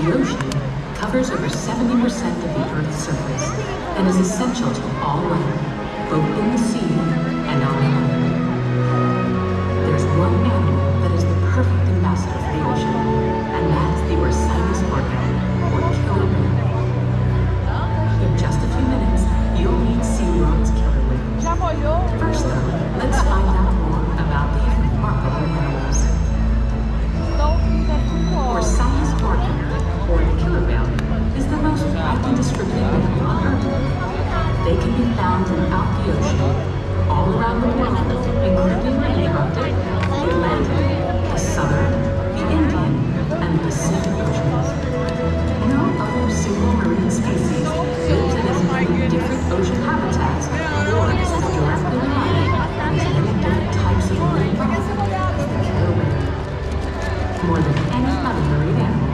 The ocean covers over 70% of the Earth's surface and is essential to all life, both in the sea and on land. There's one animal that is the perfect ambassador for the ocean, and that's the Orca, or killer whale. In just a few minutes, you'll meet SeaWorld's killer whales. First though, let's find out more about these remarkable animals. Orca, or the killer whale, is the most widely distributed mammal on Earth. They can be found throughout the ocean, all around the world, including the Arctic, the Atlantic, the Southern, the Indian, and the Pacific Oceans. No other single marine species lives in as many different ocean habitats or is as directly related as many different types of marine life as the killer whale. More than any other marine animal,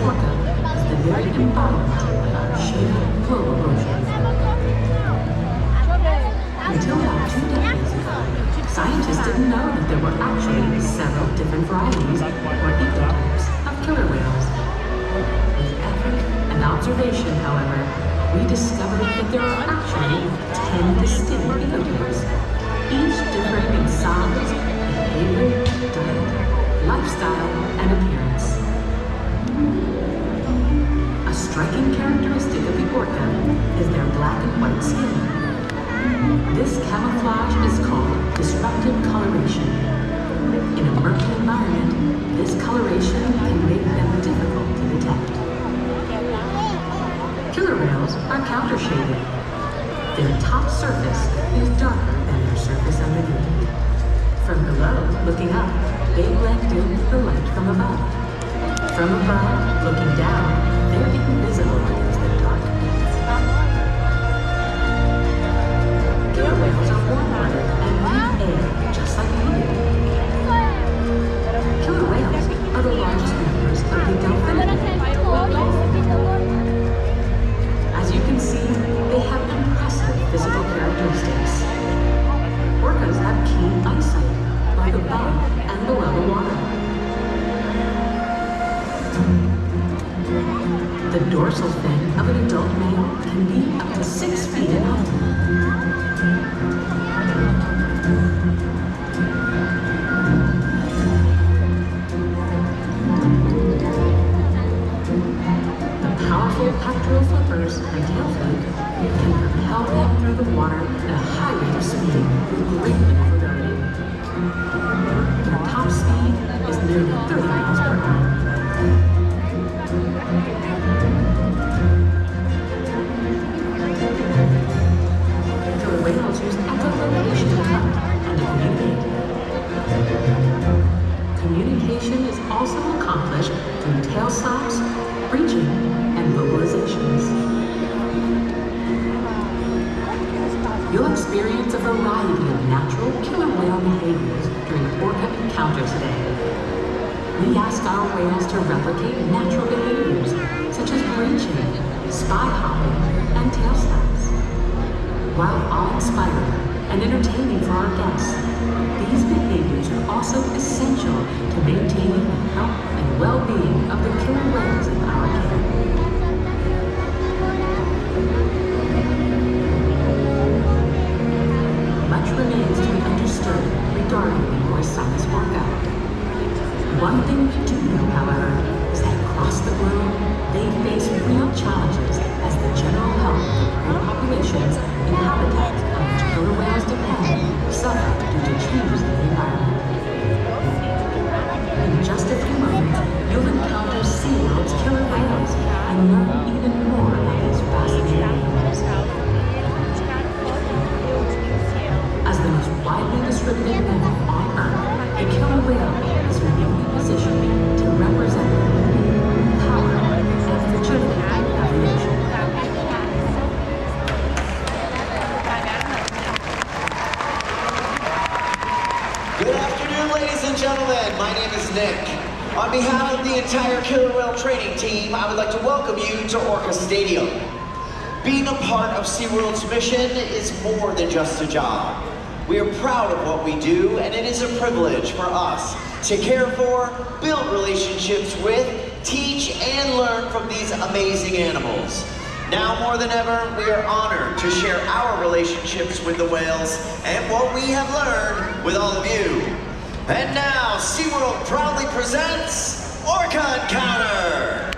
Orca is the very embodiment of our shared global ocean. Until about 2 decades ago, scientists didn't know that there were actually several different varieties or ecotypes of killer whales. With effort and observation, however, we discovered that there are actually 10 distinct ecotypes, each differing in size, behavior, diet, lifestyle, and appearance. A striking characteristic of the orca is their black and white skin. This camouflage is called disruptive coloration. In a murky environment, this coloration can make them difficult to detect. Killer whales are counter-shaded. Their top surface is darker than their surface underneath. From below, looking up, they blend in with the light from above. From above, looking down, they're invisible against the dark beats. Killer whales are warm-blooded and breathe air just like we do. Killer whales are the largest members of the delphinidae. As you can see, they have impressive physical characteristics. Orcas have keen eyesight, both above and below the water. The dorsal fin of an adult male can be up to 6 feet in height. The powerful pectoral flippers and tail flick can propel them through the water at a high rate of speed with great maneuverability. Their top speed is nearly 30 miles per hour. Killer whales use echolocation to hunt and to communicate. Communication is also accomplished through tail slaps, breaching, and vocalizations. You'll experience a variety of natural killer whale behaviors during Orca Encounter today. We ask our whales to replicate natural behaviors such as breaching, spy hopping, and tail slaps. While awe-inspiring and entertaining for our guests, these behaviors are also essential to maintaining the health and well-being of the killer whales in our care. Much remains to be understood regarding the Orca. One thing we do know, however, is that across the globe, they face real challenges as the general health of the prey populations and habitats on which killer whales depend suffer due to changes in the environment. In just a few moments, you'll encounter SeaWorld's killer whales and learn even more about these fascinating animals. As the most widely distributed mammal on Earth, the killer whale is uniquely positioned to represent the beauty, power, and fragility of the ocean. Good afternoon, ladies and gentlemen. My name is Nick. On behalf of the entire killer whale training team, I would like to welcome you to Orca Stadium. Being a part of SeaWorld's mission is more than just a job. We are proud of what we do, and it is a privilege for us to care for, build relationships with, teach and learn from these amazing animals. Now more than ever, we are honored to share our relationships with the whales and what we have learned with all of you. And now, SeaWorld proudly presents Orca Encounter!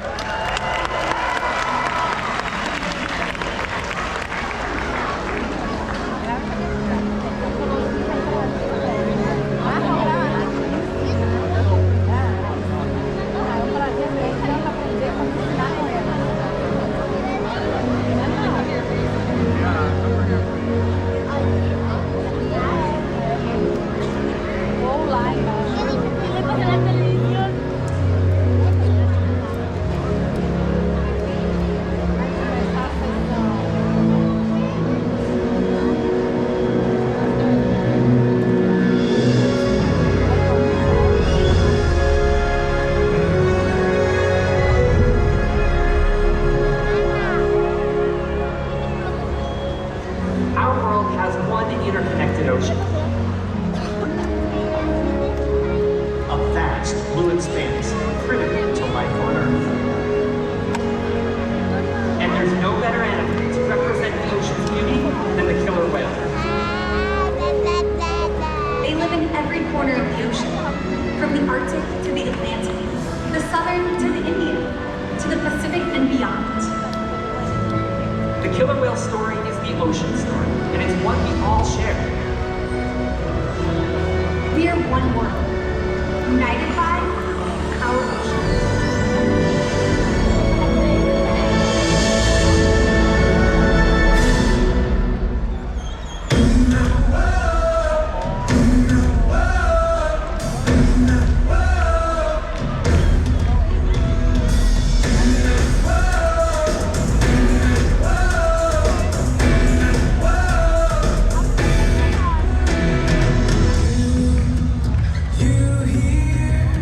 Interconnected ocean. A vast blue expanse critical to life on Earth. And there's no better animal to represent the ocean's beauty than the killer whale. They live in every corner of the ocean, from the Arctic to the Atlantic, the Southern to the Indian, to the Pacific and beyond. The killer whale story is the ocean story, and it's one we all share. We are one world, united by our oceans. You hear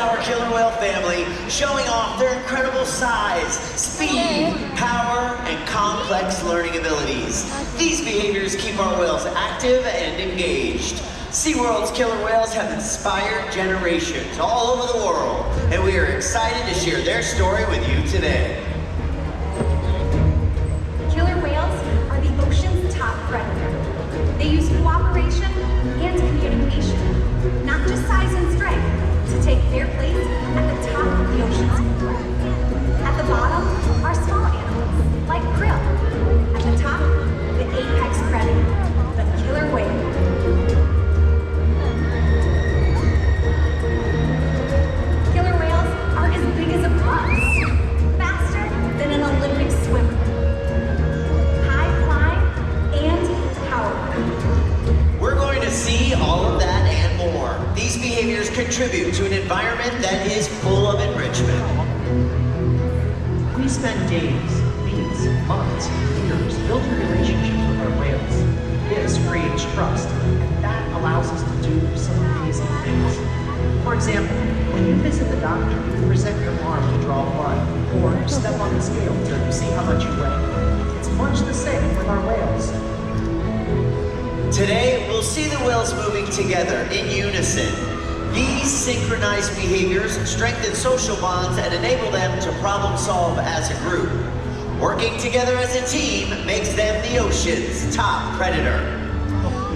our killer whale family, showing off their incredible size, speed, power, and complex learning abilities. These behaviors keep our whales active and engaged. SeaWorld's killer whales have inspired generations all over the world, and we are excited to share their story with you today. Killer whales are the ocean's top predator. They use cooperation and communication, not just size and strength, to take their place at the top of the ocean's floor. At the bottom are small animals, like krill. At the top, the apex predator, the killer whale. Killer whales are as big as a bus, faster than an Olympic swimmer. We're going to see all of that and more. These behaviors contribute to an environment that is full of enrichment. We spend days, weeks, months, years building relationships with our whales. This creates trust, and that allows us to do some amazing things. For example, when you visit the doctor, you present your arm to draw blood, or step on the scale to see how much you weigh. It's much the same with our whales. Today, we'll see the whales moving together in unison. These synchronized behaviors strengthen social bonds and enable them to problem solve as a group. Working together as a team makes them the ocean's top predator.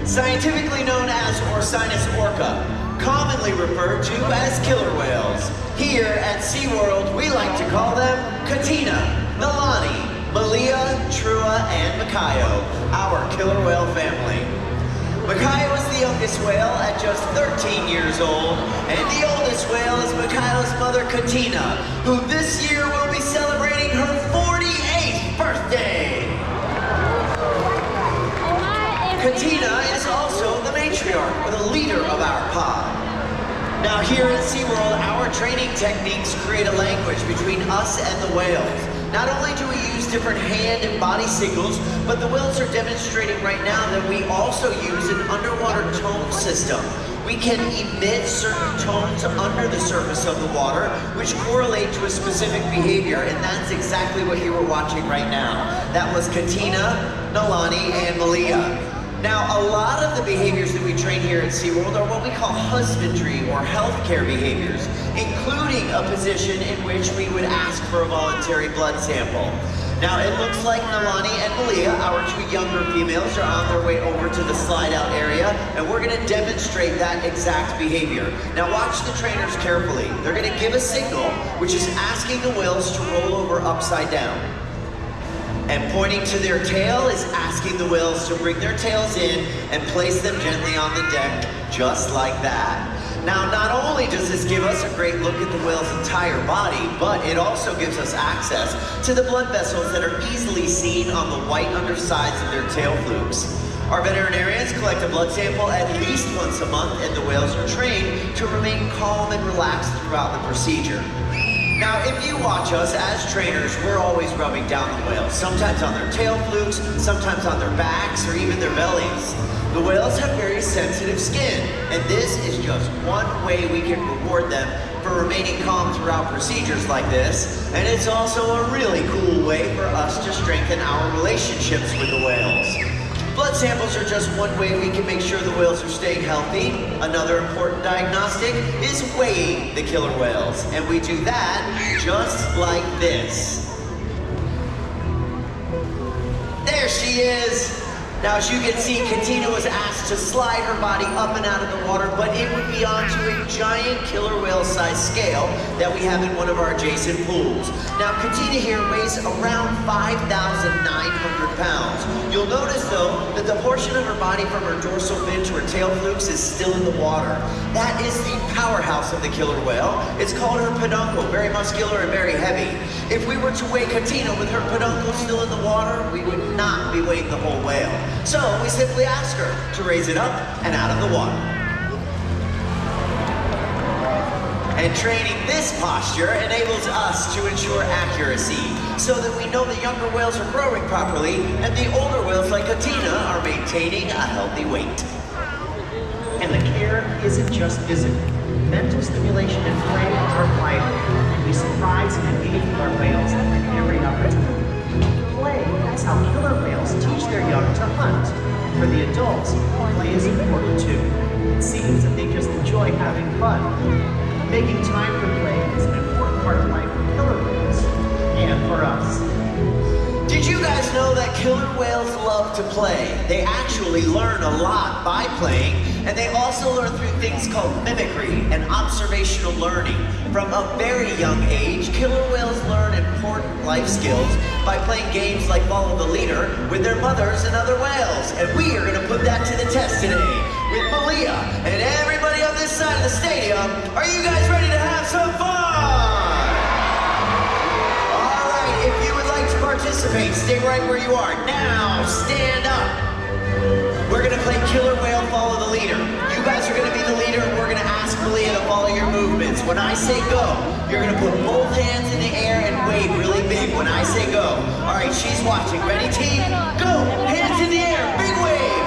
Scientifically known as Orcinus orca, commonly referred to as killer whales. Here at SeaWorld, we like to call them Katina, Nalani, Malia, Trua, and Makayo, our killer whale family. Makayo is the youngest whale at just 13 years old, and the oldest whale is Makayo's mother, Katina, who this year will be celebrating her 48th birthday. Katina is also the matriarch, or the leader of our pod. Now here at SeaWorld, our training techniques create a language between us and the whales. Not only do we use different hand and body signals, but the whales are demonstrating right now that we also use an underwater tone system. We can emit certain tones under the surface of the water, which correlate to a specific behavior, and that's exactly what you were watching right now. That was Katina, Nalani, and Malia. Now, a lot of the behaviors that we train here at SeaWorld are what we call husbandry or healthcare behaviors, including a position in which we would ask for a voluntary blood sample. Now, it looks like Nalani and Malia, our two younger females, are on their way over to the slide-out area, and we're gonna demonstrate that exact behavior. Now, watch the trainers carefully. They're gonna give a signal, which is asking the whales to roll over upside down. And pointing to their tail is asking the whales to bring their tails in and place them gently on the deck, just like that. Now, not only does this give us a great look at the whale's entire body, but it also gives us access to the blood vessels that are easily seen on the white undersides of their tail flukes. Our veterinarians collect a blood sample at least once a month, and the whales are trained to remain calm and relaxed throughout the procedure. Now, if you watch us as trainers, we're always rubbing down the whales, sometimes on their tail flukes, sometimes on their backs, or even their bellies. The whales have very sensitive skin, and this is just one way we can reward them for remaining calm throughout procedures like this, and it's also a really cool way for us to strengthen our relationships with the whales. Blood samples are just one way we can make sure the whales are staying healthy. Another important diagnostic is weighing the killer whales, and we do that just like this. There she is. Now, as you can see, Katina was asked to slide her body up and out of the water, but it would be onto a giant killer whale-sized scale that we have in one of our adjacent pools. Now, Katina here weighs around 5,900 pounds. You'll notice, though, that the portion of her body from her dorsal fin to her tail flukes is still in the water. That is the powerhouse of the killer whale. It's called her peduncle, very muscular and very heavy. If we were to weigh Katina with her peduncle still in the water, we would not be weighing the whole whale. So we simply ask her to raise it up and out of the water. And training this posture enables us to ensure accuracy so that we know the younger whales are growing properly and the older whales like Katina are maintaining a healthy weight. And the care isn't just physical. mental stimulation and play are vital. We surprise and engage with our whales at every opportunity. Play is how killer whales teach their young to hunt. For the adults, play is important too. It seems that they just enjoy having fun. Making time for play is an important part of life for killer whales and for us. Did you guys know that killer whales love to play? They actually learn a lot by playing, and they also learn through things called mimicry and observational learning. From a very young age, killer whales learn important life skills by playing games like Follow the Leader with their mothers and other whales. And we are going to put that to the test today with Malia and everybody on this side of the stadium. Are you guys ready to have some fun? All right, if you would like to participate, stay right where you are. Now, stand up. We're gonna play Killer Whale Follow the Leader. You guys are gonna be the leader, and we're gonna ask Malia to follow your movements. When I say go, you're gonna put both hands in the air and wave really big when I say go. All right, she's watching. Ready, team? Go! Hands in the air, big wave!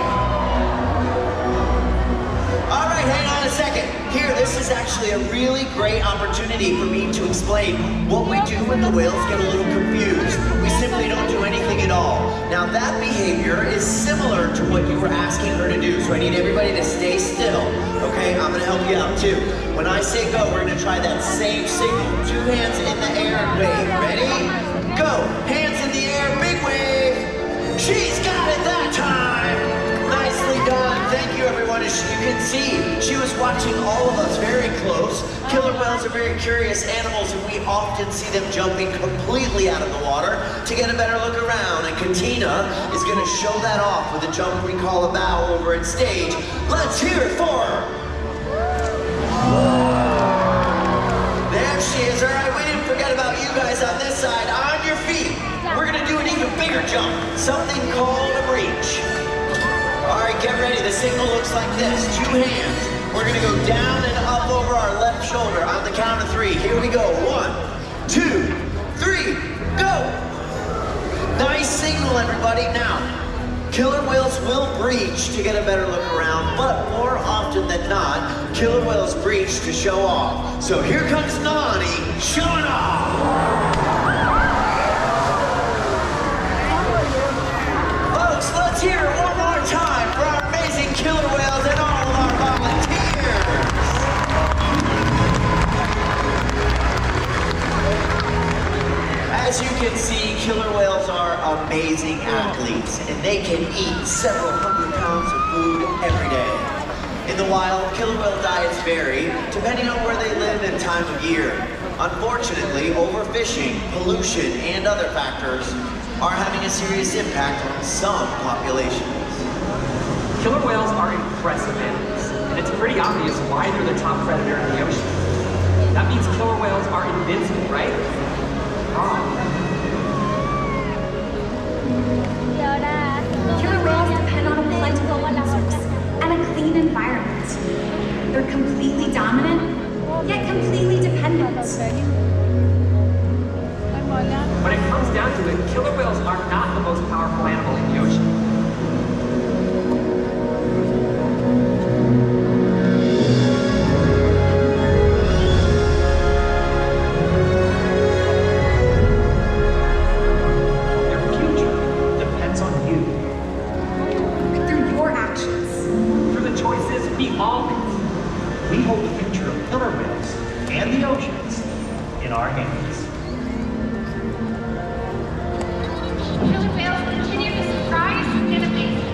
All right, hang on a second. Here, this is actually a really great opportunity for me to explain what we do when the whales get a little confused. We simply don't do anything at all. Now, that behavior is similar to what you were asking her to do, so I need everybody to stay still. Okay, I'm gonna help you out too. When I say go, we're gonna try that same signal. 2 hands in the air and wave. Ready? Go! Hands in the air, big wave! She's got it that time! Nicely done. Thank you, everyone. As you can see, she was watching all of us very close. Killer whales are very curious animals, and we often see them jumping completely out of the water to get a better look around. And Katina is going to show that off with a jump we call a bow over at stage. Let's hear it for her. There she is. All right, we didn't forget about you guys on this side. On your feet. We're going to do an even bigger jump, something called a breach. All right, get ready. The signal looks like this. 2 hands. We're gonna go down and up over our left shoulder on the count of 3. Here we go. 1, 2, 3, go! Nice signal, everybody. Now, killer whales will breach to get a better look around, but more often than not, killer whales breach to show off. So here comes Nani showing off. Folks, let's hear it one more time for our amazing killer whales and all of our volunteers. As you can see, killer whales are amazing athletes, and they can eat several hundred pounds of food every day. In the wild, killer whale diets vary depending on where they live and time of year. Unfortunately, overfishing, pollution, and other factors are having a serious impact on some populations. Killer whales are impressive animals, and it's pretty obvious why they're the top predator in the ocean. That means killer whales are invincible, right? Wrong. Killer whales depend on a plentiful resource and a clean environment. They're completely dominant, yet completely dependent. When it comes down to it, killer whales are not the most powerful animal in the ocean. Their future depends on you. Through your actions. Through the choices we all make. We hold the future of killer whales and the oceans in our hands. Killer whales continue to surprise and amaze us.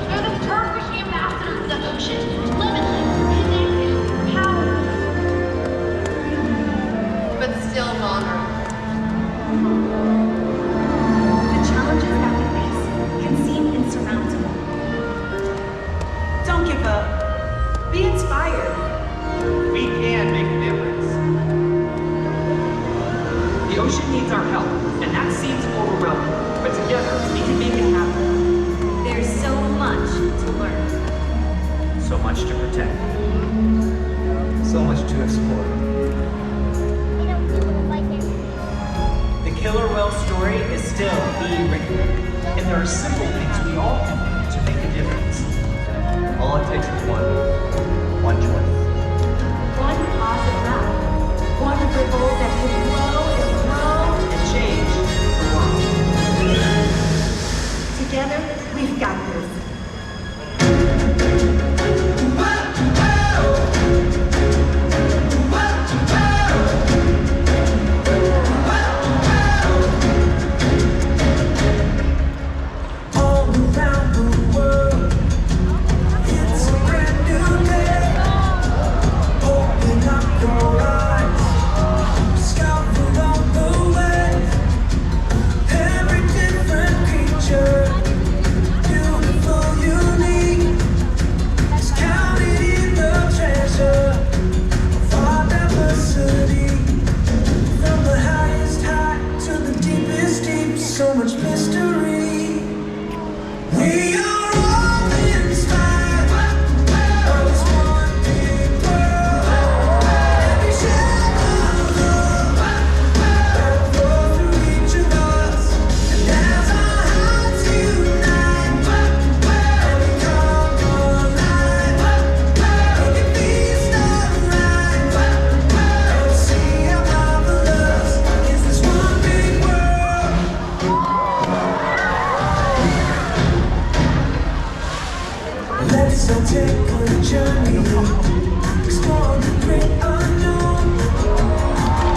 They're the perfect ambassadors of the ocean, limitless, connected, powerful, but still vulnerable. The challenges that we face can seem insurmountable. Don't give up. Be inspired. We can make a difference. The ocean needs our help, and that seems overwhelming, but together we can make it happen. There's so much to learn. So much to protect. So much to explore. The killer whale story is still being written, And there are simple things we all can do to make a difference. all it takes is one choice. together, we've got this. All around the world, it's a brand new day. Open up your eyes, scout along the way. Every different creature, beautiful, unique, is counted in the treasure of our diversity. From the highest high to the deepest deep, so much mystery. We are all inspired by this one big world. Every shade of love that flows through each of us. And as our hearts unite and we come alive, we can feast alright and see how marvelous is this one big world. Let's all take a journey, explore the great unknown,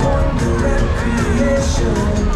wonder at creation.